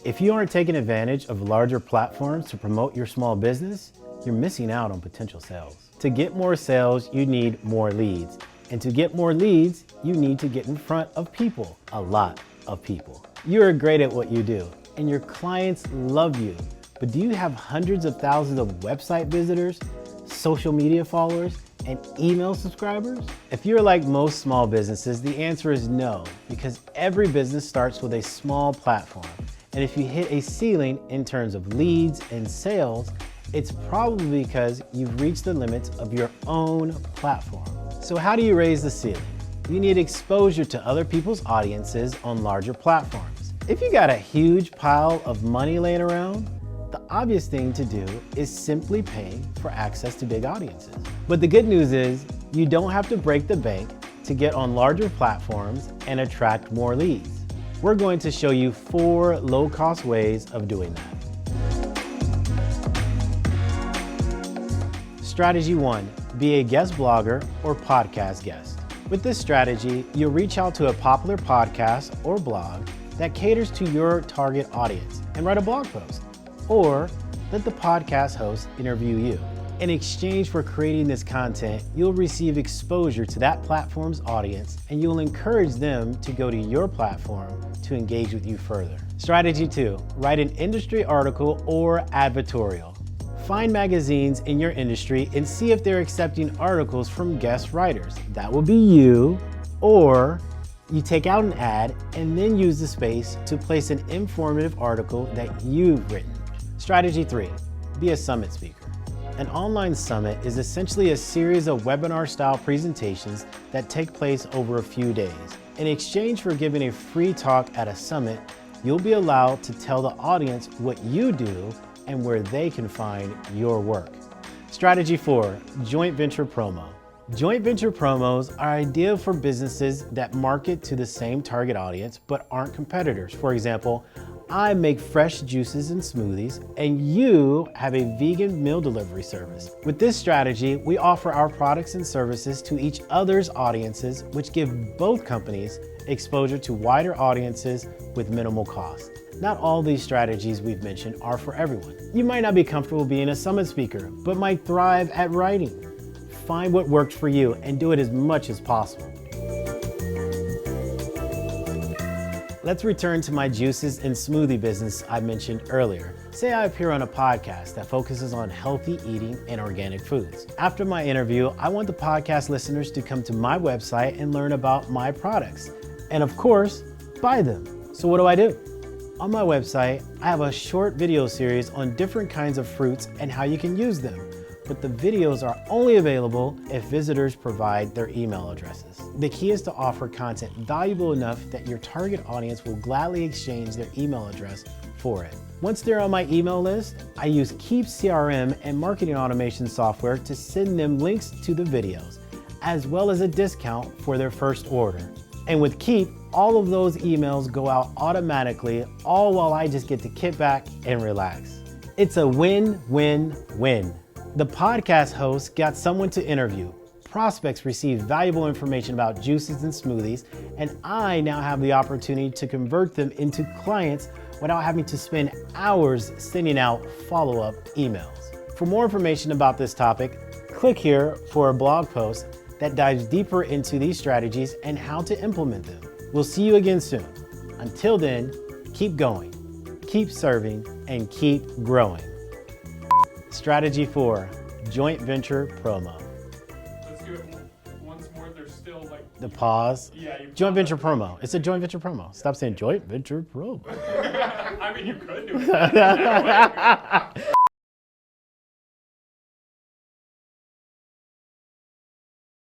If you aren't taking advantage of larger platforms to promote your small business, you're missing out on potential sales. To get more sales, you need more leads. And to get more leads, you need to get in front of people, a lot of people. You are great at what you do, and your clients love you. But do you have hundreds of thousands of website visitors, social media followers, and email subscribers? If you're like most small businesses, the answer is no, because every business starts with a small platform. And if you hit a ceiling in terms of leads and sales, it's probably because you've reached the limits of your own platform. So how do you raise the ceiling? You need exposure to other people's audiences on larger platforms. If you got a huge pile of money laying around, the obvious thing to do is simply pay for access to big audiences. But the good news is you don't have to break the bank to get on larger platforms and attract more leads. We're going to show you 4 low-cost ways of doing that. Strategy 1, be a guest blogger or podcast guest. With this strategy, you'll reach out to a popular podcast or blog that caters to your target audience and write a blog post, or let the podcast host interview you. In exchange for creating this content, you'll receive exposure to that platform's audience, and you'll encourage them to go to your platform to engage with you further. Strategy 2, write an industry article or advertorial. Find magazines in your industry and see if they're accepting articles from guest writers. That will be you, or you take out an ad and then use the space to place an informative article that you've written. Strategy 3, be a summit speaker. An online summit is essentially a series of webinar-style presentations that take place over a few days. In exchange for giving a free talk at a summit, you'll be allowed to tell the audience what you do and where they can find your work. Strategy 4, joint venture promo. Joint venture promos are ideal for businesses that market to the same target audience but aren't competitors. For example, I make fresh juices and smoothies, and you have a vegan meal delivery service. With this strategy, we offer our products and services to each other's audiences, which give both companies exposure to wider audiences with minimal cost. Not all these strategies we've mentioned are for everyone. You might not be comfortable being a summit speaker, but might thrive at writing. Find what works for you and do it as much as possible. Let's return to my juices and smoothie business I mentioned earlier. Say I appear on a podcast that focuses on healthy eating and organic foods. After my interview, I want the podcast listeners to come to my website and learn about my products. And of course, buy them. So what do? On my website, I have a short video series on different kinds of fruits and how you can use them. But the videos are only available if visitors provide their email addresses. The key is to offer content valuable enough that your target audience will gladly exchange their email address for it. Once they're on my email list, I use Keap CRM and marketing automation software to send them links to the videos, as well as a discount for their first order. And with Keap, all of those emails go out automatically, all while I just get to kick back and relax. It's a win-win-win. The podcast host got someone to interview, prospects receive valuable information about juices and smoothies, and I now have the opportunity to convert them into clients without having to spend hours sending out follow-up emails. For more information about this topic, click here for a blog post that dives deeper into these strategies and how to implement them. We'll see you again soon. Until then, keep going, keep serving, and keep growing. Strategy 4, joint venture promo. Let's do it once more. There's still like The pause. Yeah. Joint venture promo. It's a joint venture promo. Stop saying joint venture promo. I mean, you could do it.